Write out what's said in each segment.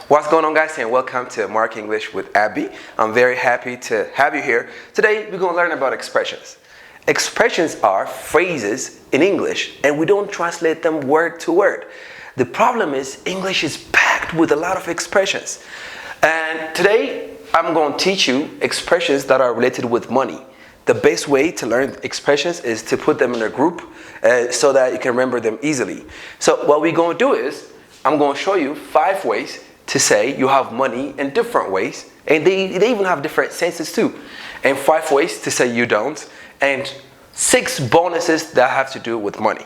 What's going on, guys, and welcome to Mark English with Abby. I'm very happy to have you here. Today we're going to learn about expressions. Expressions are phrases in English and we don't translate them word to word. The problem is English is packed with a lot of expressions. And today I'm going to teach you expressions that are related with money. The best way to learn expressions is to put them in a group so that you can remember them easily. So what we're going to do is I'm going to show you 5 ways to say you have money in different ways, and they even have different senses too, and 5 ways to say you don't, and 6 bonuses that have to do with money.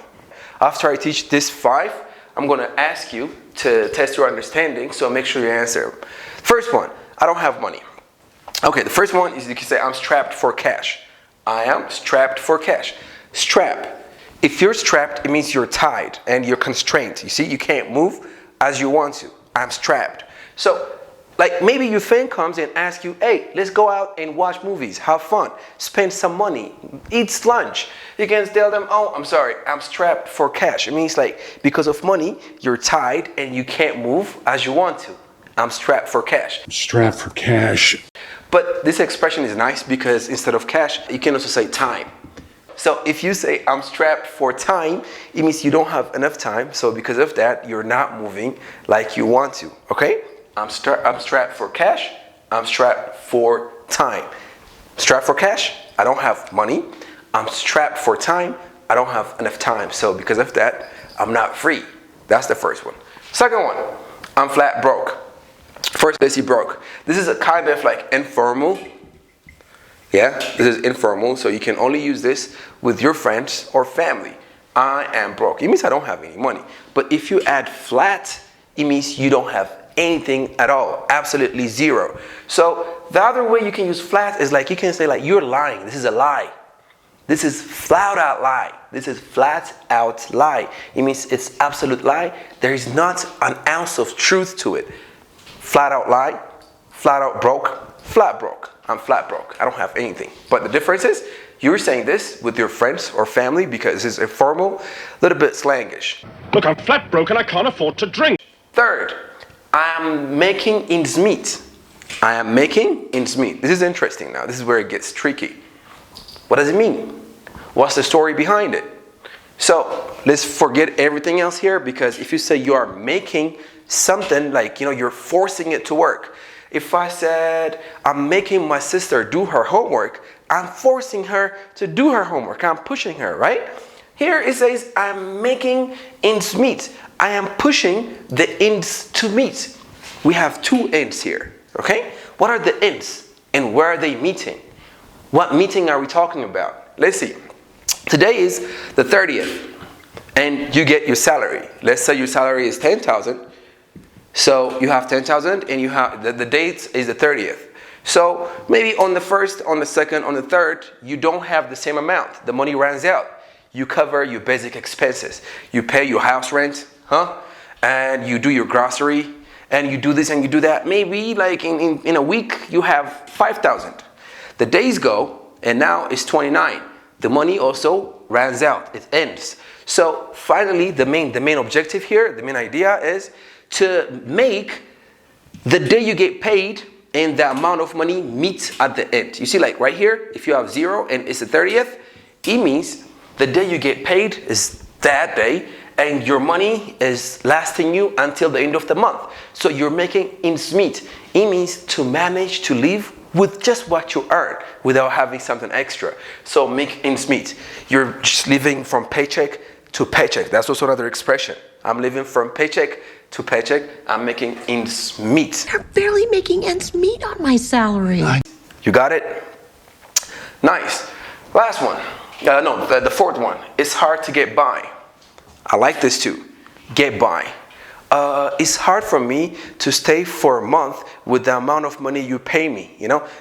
After I teach this 5, I'm going to ask you to test your understanding, so make sure you answer them. First one, I don't have money. Okay, the first one is you can say I'm strapped for cash. I am strapped for cash. Strap. If you're strapped, it means you're tied and you're constrained. You see, you can't move as you want to. I'm strapped. So, like maybe your friend comes and asks you, hey, let's go out and watch movies, have fun, spend some money, eat lunch. You can tell them, oh, I'm sorry, I'm strapped for cash. It means like because of money, you're tied and you can't move as you want to. I'm strapped for cash. Strapped for cash. But this expression is nice because instead of cash, you can also say time. So if you say I'm strapped for time, it means you don't have enough time. So because of that, you're not moving like you want to. Okay? I'm strapped for cash. I'm strapped for time. Strapped for cash, I don't have money. I'm strapped for time, I don't have enough time. So because of that, I'm not free. That's the first one. Second one, I'm flat broke. First, let's see broke. This is a kind of like informal. Yeah, this is informal, so you can only use this with your friends or family. I am broke. It means I don't have any money. But if you add flat, it means you don't have anything at all. Absolutely zero. So the other way you can use flat is like you can say like you're lying. This is a lie. This is flat out lie. This is flat out lie. It means it's absolute lie. There is not an ounce of truth to it. Flat out lie, flat out broke, flat broke. I'm flat broke. I don't have anything. But the difference is you're saying this with your friends or family because it's informal, a little bit slangish. Look, I'm flat broke and I can't afford to drink. Third, I am making ends meet. I am making ends meet. This is interesting now. This is where it gets tricky. What does it mean? What's the story behind it? So let's forget everything else here because if you say you are making something like, you're forcing it to work. If I said, I'm making my sister do her homework, I'm forcing her to do her homework. I'm pushing her, right? Here it says, I'm making ends meet. I am pushing the ends to meet. We have 2 ends here, okay? What are the ends and where are they meeting? What meeting are we talking about? Let's see. Today is the 30th and you get your salary. Let's say your salary is 10,000. So you have 10,000 and you have the date is the 30th. So maybe on the 1st, on the 2nd, on the 3rd, you don't have the same amount. The money runs out. You cover your basic expenses. You pay your house rent, and you do your grocery, and you do this and you do that. Maybe like in a week, you have 5,000. The days go, and now it's 29. The money also runs out. It ends. So finally, the main objective here, the main idea is to make the day you get paid and the amount of money meet at the end. You see, like right here, if you have 0 and it's the 30th, it means the day you get paid is that day and your money is lasting you until the end of the month. So you're making ends meet. It means to manage to live with just what you earn without having something extra. So make ends meet. You're just living from paycheck to paycheck. That's also another expression. I'm living from paycheck to paycheck. I'm making ends meet. You're barely making ends meet on my salary. You got it? Nice. Last one. The 4th one. It's hard to get by. I like this too. Get by. It's hard for me to stay for a month with the amount of money you pay me.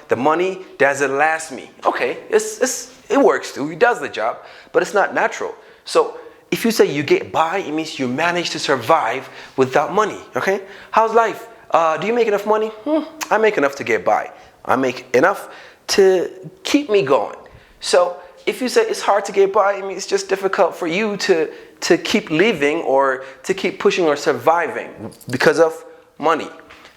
The money doesn't last me. Okay, it works too. It does the job, but it's not natural. So if you say you get by, it means you manage to survive without money, okay? How's life? Do you make enough money? I make enough to get by. I make enough to keep me going. So if you say it's hard to get by, I mean it's just difficult for you to keep living or to keep pushing or surviving because of money.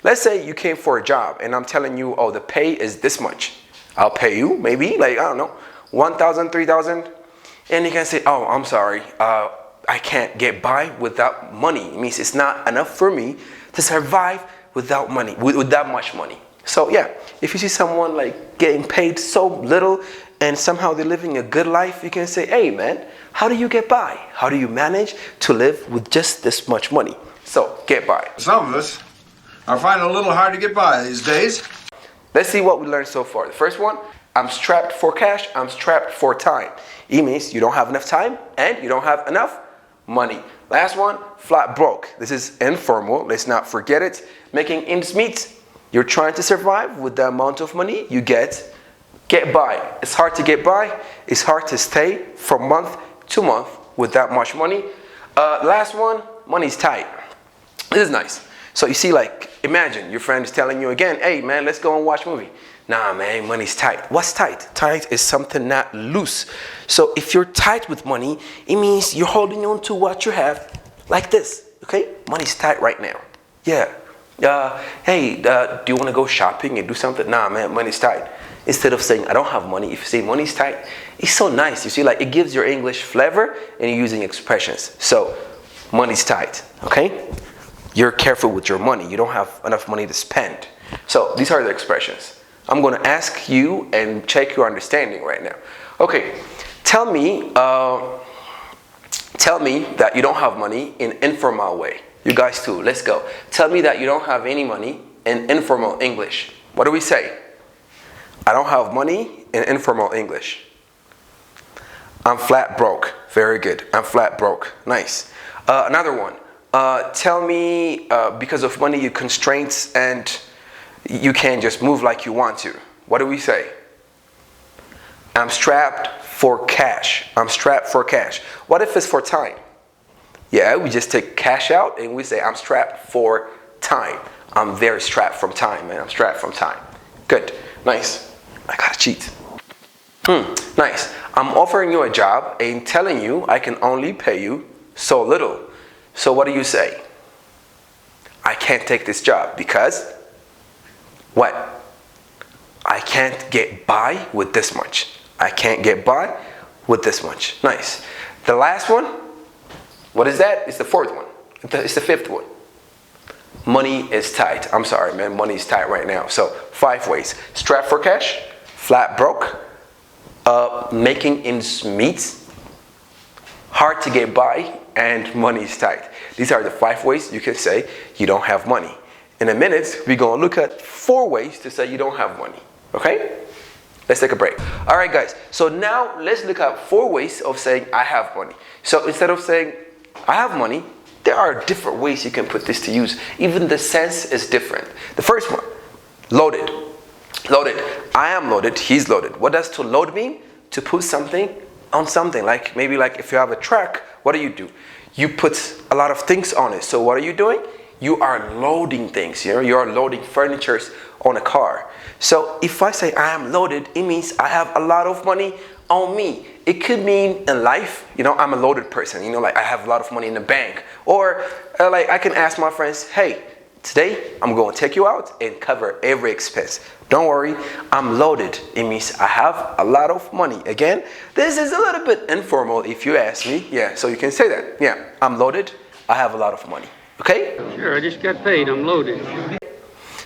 Let's say you came for a job and I'm telling you, oh, the pay is this much. I'll pay you maybe like, I don't know, 1,000, 3,000. And you can say, oh, I'm sorry, I can't get by without money. It means it's not enough for me to survive without money, with that much money. So yeah, if you see someone like getting paid so little and somehow they're living a good life, you can say, hey man, how do you get by? How do you manage to live with just this much money? So get by. Some of us are finding it a little hard to get by these days. Let's see what we learned so far. The first one, I'm strapped for cash, I'm strapped for time. It means you don't have enough time and you don't have enough money. Last one, flat broke. This is informal, let's not forget it. Making ends meet. You're trying to survive with the amount of money you get by. It's hard to get by, it's hard to stay from month to month with that much money. Last one, money's tight. This is nice. So you see, like, imagine your friend is telling you again, hey man, let's go and watch a movie. Nah man, money's tight. What's tight? Tight is something not loose. So if you're tight with money, it means you're holding on to what you have like this, okay? Money's tight right now. Yeah. Hey, do you want to go shopping and do something? Nah man, money's tight. Instead of saying, I don't have money, if you say money's tight, it's so nice. You see, like, it gives your English flavor and you're using expressions. So, money's tight, okay? You're careful with your money. You don't have enough money to spend. So, these are the expressions. I'm going to ask you and check your understanding right now. Okay, tell me that you don't have money in informal way. You guys too, let's go. Tell me that you don't have any money in informal English. What do we say? I don't have money in informal English. I'm flat broke. Very good. I'm flat broke. Nice. Another one. Tell me because of money constraints and you can't just move like you want to. What do we say? I'm strapped for cash. I'm strapped for cash. What if it's for time? Yeah, we just take cash out and we say I'm strapped for time. I'm very strapped from time, man. I'm strapped from time. Good. Nice. I gotta cheat. Nice. I'm offering you a job and telling you I can only pay you so little. So what do you say? I can't take this job because what? I can't get by with this much. I can't get by with this much. Nice. The last one, what is that? It's the fourth one. It's the fifth one. Money is tight. I'm sorry, man. Money is tight right now. So 5 ways. Strapped for cash, flat broke, making ends meet, hard to get by, and money is tight. These are the 5 ways you can say you don't have money. In a minute, we're going to look at 4 ways to say you don't have money. Okay? Let's take a break. All right, guys. So now let's look at 4 ways of saying I have money. So instead of saying I have money, there are different ways you can put this to use. Even the sense is different. The first one, loaded. Loaded. I am loaded. He's loaded. What does to load mean? To put something on something. Like maybe like if you have a truck, what do? You put a lot of things on it. So what are you doing? You are loading things. You are loading furniture on a car. So if I say I am loaded, it means I have a lot of money on me. It could mean in life, I'm a loaded person. Like I have a lot of money in the bank. Or like I can ask my friends, hey, today I'm going to take you out and cover every expense. Don't worry, I'm loaded. It means I have a lot of money. Again, this is a little bit informal if you ask me. Yeah, so you can say that. Yeah, I'm loaded. I have a lot of money. Okay? Sure, I just got paid. I'm loaded.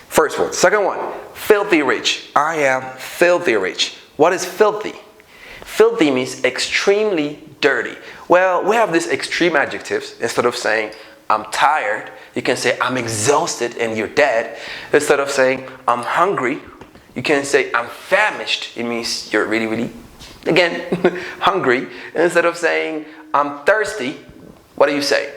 First one. Second one, filthy rich. I am filthy rich. What is filthy? Filthy means extremely dirty. Well, we have these extreme adjectives. Instead of saying I'm tired, you can say I'm exhausted and you're dead. Instead of saying I'm hungry, you can say I'm famished. It means you're really, really, again, hungry. Instead of saying I'm thirsty, what do you say?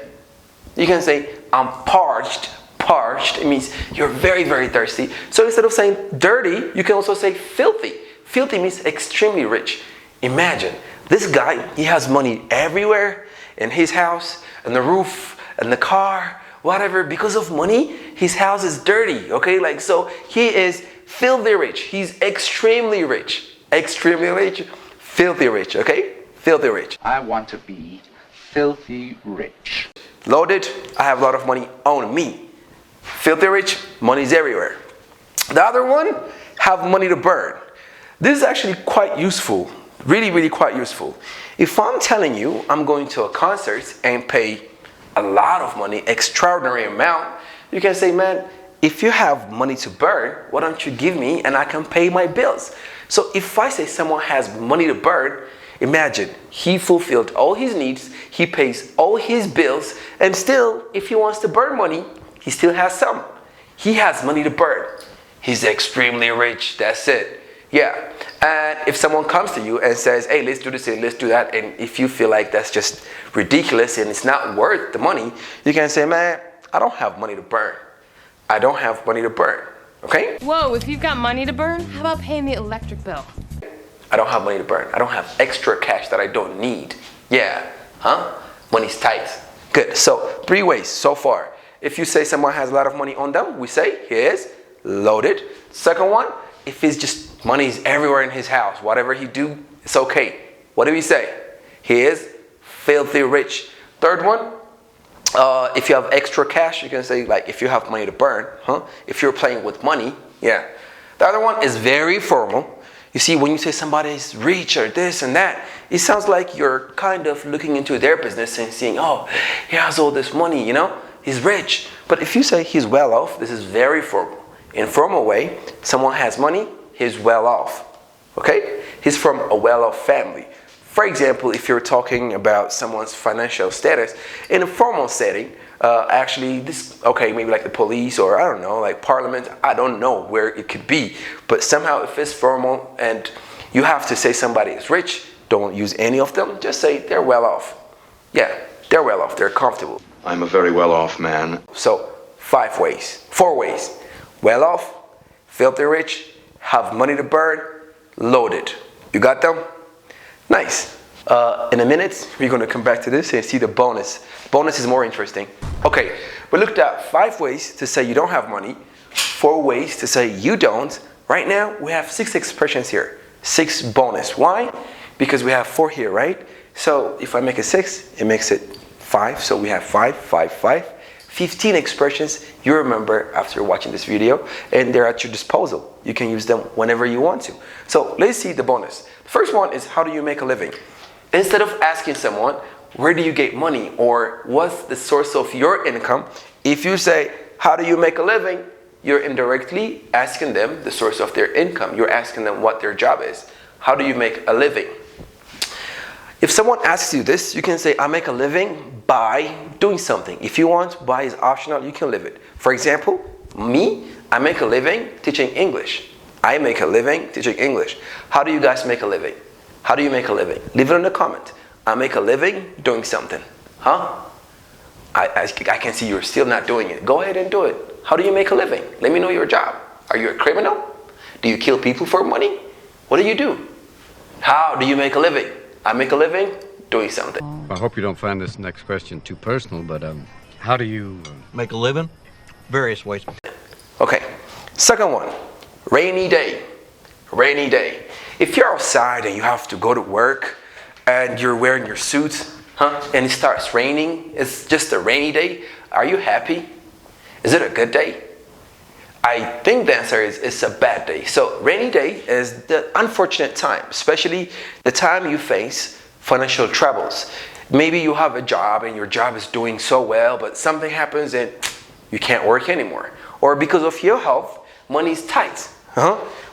You can say I'm parched. Parched, it means you're very, very thirsty. So instead of saying dirty, you can also say filthy. Filthy means extremely rich. Imagine, this guy, he has money everywhere, in his house, in the roof, in the car, whatever. Because of money, his house is dirty, okay? Like, so he is filthy rich. He's extremely rich. Extremely rich, filthy rich, okay? Filthy rich. I want to be filthy rich. Loaded, I have a lot of money on me. Filthy rich, money's everywhere. The other one, have money to burn. This is actually quite useful, really quite useful. If I'm telling you I'm going to a concert and pay a lot of money, extraordinary amount, you can say, man, if you have money to burn, why don't you give me and I can pay my bills? So if I say someone has money to burn, imagine he fulfilled all his needs, he pays all his bills, and still, if he wants to burn money, he still has some. He has money to burn. He's extremely rich, that's it. Yeah, and if someone comes to you and says, hey, let's do this and let's do that, and if you feel like that's just ridiculous and it's not worth the money, you can say, man, I don't have money to burn. I don't have money to burn, okay? Whoa, if you've got money to burn, how about paying the electric bill? I don't have money to burn. I don't have extra cash that I don't need. Yeah, huh? Money's tight. Good, so 3 ways so far. If you say someone has a lot of money on them, we say he is loaded. Second one, if it's just money's everywhere in his house, whatever he do, it's okay. What do we say? He is filthy rich. Third one, if you have extra cash, you can say like if you have money to burn, huh? If you're playing with money, yeah. The other one is very formal. You see, when you say somebody is rich or this and that, it sounds like you're kind of looking into their business and seeing, oh, he has all this money, you know, he's rich. But if you say he's well off, this is very formal. In formal way, someone has money, he's well off, okay? He's from a well-off family. For example, if you're talking about someone's financial status, in a formal setting, actually this, okay, maybe like the police or I don't know, like parliament, I don't know where it could be. But somehow if it's formal and you have to say somebody is rich, don't use any of them, just say they're well off. Yeah, they're well off, they're comfortable. I'm a very well-off man. So 4 ways. Well off, filthy rich, have money to burn, loaded. You got them? Nice. In a minute, we're going to come back to this and see the bonus. Bonus is more interesting. Okay, we looked at 5 ways to say you don't have money, 4 ways to say you don't. Right now, we have 6 expressions here. 6 bonus. Why? Because we have 4 here, right? So if I make a 6, it makes it 5. So we have 5, 5, 5. 15 expressions you remember after watching this video, and they're at your disposal. You can use them whenever you want to. So let's see the bonus. The first one is, how do you make a living? Instead of asking someone, where do you get money, or what's the source of your income, if you say, how do you make a living, you're indirectly asking them the source of their income. You're asking them what their job is. How do you make a living? If someone asks you this, you can say, I make a living by doing something. If you want, by is optional, you can live it. For example, me, I make a living teaching English. I make a living teaching English. How do you guys make a living? How do you make a living? Leave it in the comment. I make a living doing something. Huh? I can see you're still not doing it. Go ahead and do it. How do you make a living? Let me know your job. Are you a criminal? Do you kill people for money? What do you do? How do you make a living? I make a living doing something. I hope you don't find this next question too personal, but how do you... Make a living? Various ways. Okay, second one, rainy day. Rainy day. If you're outside and you have to go to work and you're wearing your suit, and it starts raining, it's just a rainy day, are you happy? Is it a good day? I think the answer is it's a bad day. So rainy day is the unfortunate time, especially the time you face financial troubles. Maybe you have a job and your job is doing so well, but something happens and you can't work anymore. Or because of your health, money's tight.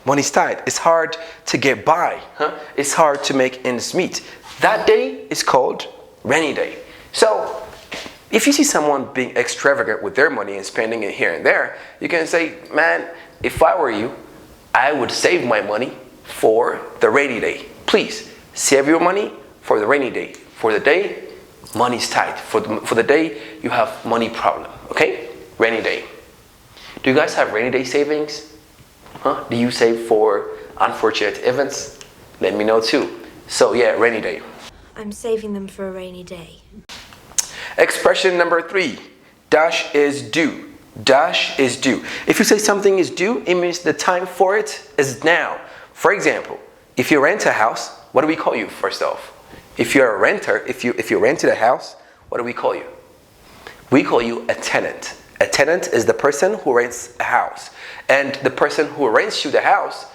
Money's tight. It's hard to get by. It's hard to make ends meet. That day is called rainy day. So if you see someone being extravagant with their money and spending it here and there, you can say, man, if I were you, I would save my money for the rainy day. Please, save your money for the rainy day. For the day, money's tight. For the day, you have money problem, okay? Rainy day. Do you guys have rainy day savings? Do you save for unfortunate events? Let me know too. So yeah, rainy day. I'm saving them for a rainy day. Expression number 3, dash is due. Dash is due. If you say something is due, it means the time for it is now. For example, if you rent a house, what do we call you first off? If you're a renter, if you rented a house, what do we call you? We call you a tenant. A tenant is the person who rents a house. And the person who rents you the house,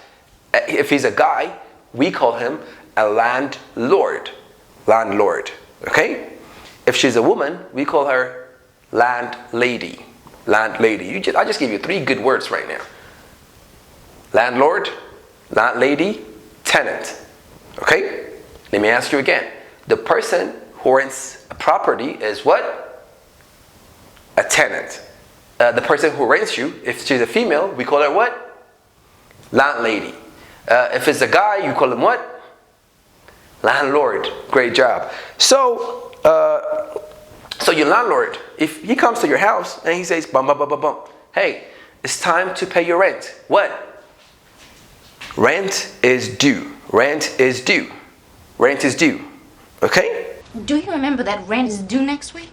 if he's a guy, we call him a landlord. Landlord, okay? If she's a woman, we call her landlady. Landlady. I just gave you 3 good words right now. Landlord, landlady, tenant. Okay? Let me ask you again. The person who rents a property is what? A tenant. The person who rents you, if she's a female, we call her what? Landlady. If it's a guy, you call him what? Landlord. Great job. So your landlord, if he comes to your house and he says, bum, bum, bum, bum, bum, hey, it's time to pay your rent. What? Rent is due. Rent is due. Rent is due. Okay? Do you remember that rent is due next week?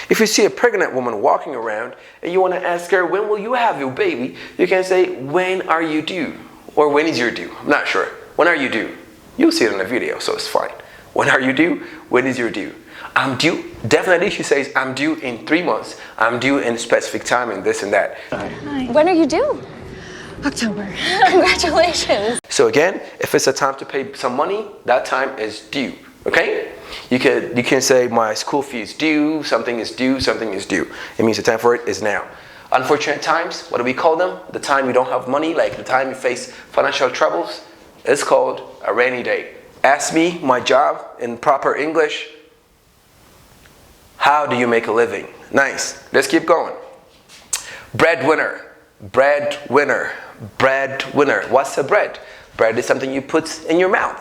If you see a pregnant woman walking around and you want to ask her, when will you have your baby? You can say, when are you due? Or when is your due? I'm not sure. When are you due? You'll see it in the video, so it's fine. When are you due? When is your due? I'm due. Definitely she says, I'm due in 3 months. I'm due in specific time and this and that. When are you due? October. Congratulations. So again, if it's a time to pay some money, that time is due. Okay? You can say my school fee is due, something is due, something is due. It means the time for it is now. Unfortunate times, what do we call them? The time you don't have money, like the time you face financial troubles, it's called a rainy day. Ask me my job in proper English. How do you make a living? Nice. Let's keep going. Breadwinner. Breadwinner. Breadwinner. What's a bread? Bread is something you put in your mouth.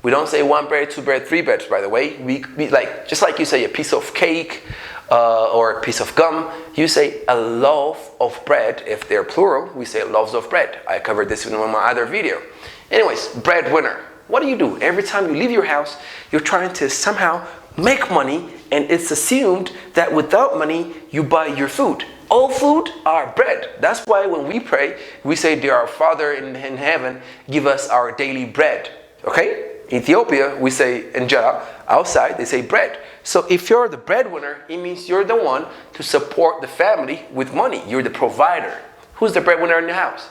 We don't say 1 bread, 2 bread, 3 breads, by the way. We like, just like you say a piece of cake or a piece of gum, you say a loaf of bread. If they're plural, we say loaves of bread. I covered this in one of my other video. Anyways, breadwinner. What do? Every time you leave your house, you're trying to somehow make money, and it's assumed that without money, you buy your food. All food are bread. That's why when we pray, we say, dear our Father in heaven, give us our daily bread. Okay? Ethiopia, we say injera. Outside, they say bread. So if you're the breadwinner, it means you're the one to support the family with money. You're the provider. Who's the breadwinner in the house?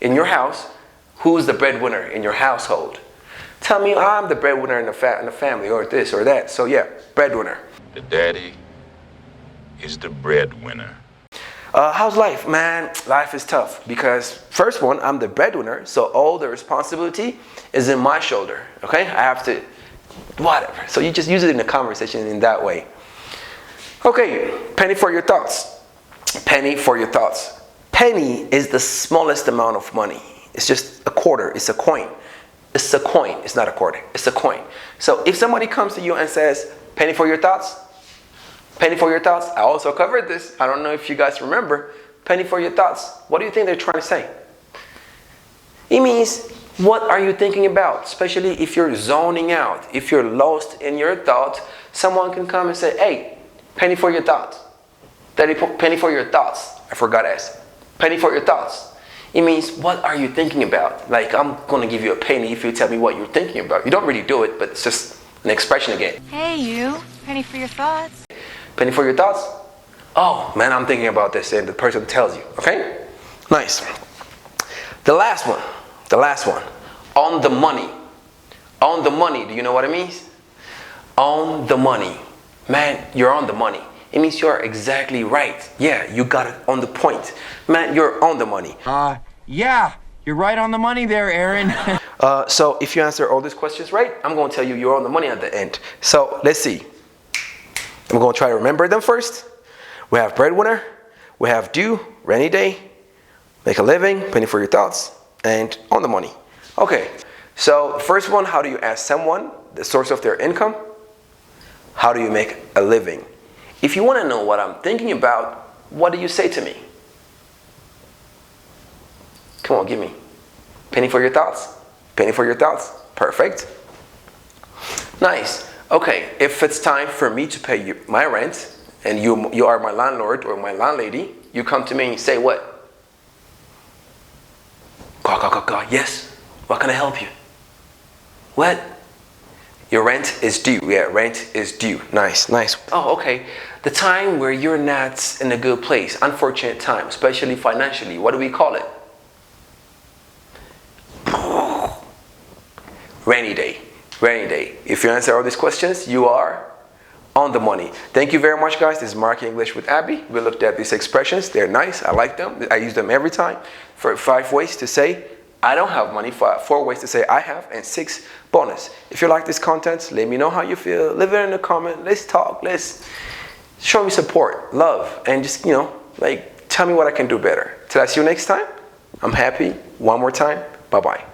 In your house, who's the breadwinner in your household? Tell me, I'm the breadwinner in the family, or this or that. So yeah, breadwinner. The daddy is the breadwinner. How's life? Man, life is tough because first one, I'm the breadwinner, so all the responsibility is in my shoulder, okay? I have to, whatever. So you just use it in a conversation in that way. Okay, penny for your thoughts. Penny for your thoughts. Penny is the smallest amount of money. It's just a quarter, it's a coin. It's a coin, it's not a quarter, it's a coin. So if somebody comes to you and says, penny for your thoughts, penny for your thoughts. I also covered this. I don't know if you guys remember. Penny for your thoughts. What do you think they're trying to say? It means, what are you thinking about? Especially if you're zoning out. If you're lost in your thoughts, someone can come and say, hey, penny for your thoughts. Penny for your thoughts. I forgot S. Penny for your thoughts. It means, what are you thinking about? Like, I'm going to give you a penny if you tell me what you're thinking about. You don't really do it, but it's just an expression again. Hey, you. Penny for your thoughts. Penny for your thoughts? Oh, man, I'm thinking about this, and the person tells you, okay? Nice. The last one. On the money. On the money, do you know what it means? On the money. Man, you're on the money. It means you're exactly right. Yeah, you got it on the point. Man, you're on the money. Yeah, you're right on the money there, Aaron. So if you answer all these questions right, I'm going to tell you you're on the money at the end. So let's see. I'm going to try to remember them first. We have breadwinner, we have due, rainy day, make a living, penny for your thoughts, and on the money. Okay, so first one, how do you ask someone the source of their income? How do you make a living? If you want to know what I'm thinking about, what do you say to me? Come on, give me. Penny for your thoughts. Penny for your thoughts. Perfect. Nice. Okay, if it's time for me to pay you my rent, and you are my landlord or my landlady, you come to me and say what? Yes. What can I help you? What? Your rent is due. Yeah, rent is due. Nice. Oh, okay. The time where you're not in a good place, unfortunate time, especially financially. What do we call it? Rainy day. Rainy day. If you answer all these questions, you are on the money. Thank you very much, guys. This is Mark English with Abby. We looked at these expressions. They're nice. I like them. I use them every time. For 5 ways to say I don't have money, 4 ways to say I have, and 6 bonus. If you like this content, let me know how you feel. Leave it in the comment. Let's talk. Let's show me support, love, and just, like, tell me what I can do better. Till I see you next time, I'm happy. One more time. Bye-bye.